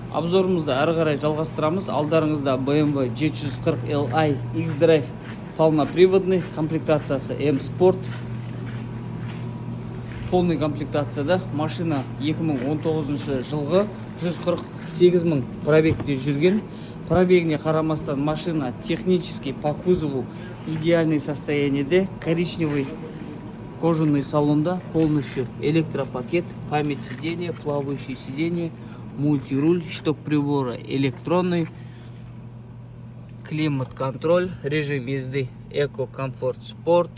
Обзорымызды ары қарай жалғастырамыз. Алдарыңызда BMW G340Li X-Drive полноприводный, комплектациясы M-Sport. Полный комплектацияда машина 2019 жылғы 148 мың пробегте жүрген. Пробегіне қарамастан машина технически по кузову идеальный состояниеде. Коричневый кожаный салонда, полностью электропакет, память сидения, плавающее сиденье, мультируль, шток прибора электронный, климат-контроль, режим езды эко, комфорт, спорт.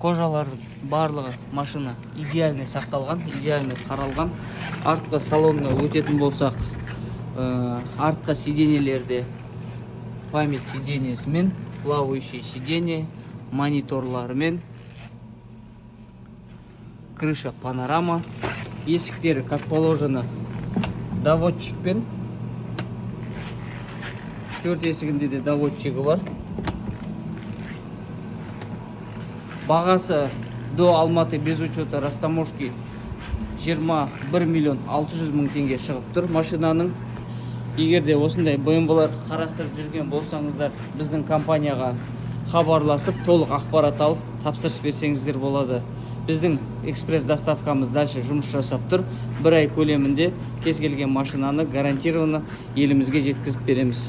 Кожалардың барлығы машина идеальный сақталған, идеальный қаралған. Артқы салонына өтетін болсақ, артқы сиденьелерде память сиденьесімен, плавающее сиденье, мониторларымен, крыша панорама, есіктері как положено доводчикпен, төрт есігінде де доводчигі бар. Бағасы до Алматы без учета растаможки 21 миллион 600 мың теңге шығып тұр машинаның. Егерде осындай BMW-лар қарастырып жүрген болсаңыздар, біздің компанияға хабарласып, толық ақпарат алып, тапсырыс берсеңіздер болады. Біздің экспресс доставкамыз дальше жұмыс жасап тұр. Бір ай көлемінде кез келген машинаны гарантированно елімізге жеткізіп береміз.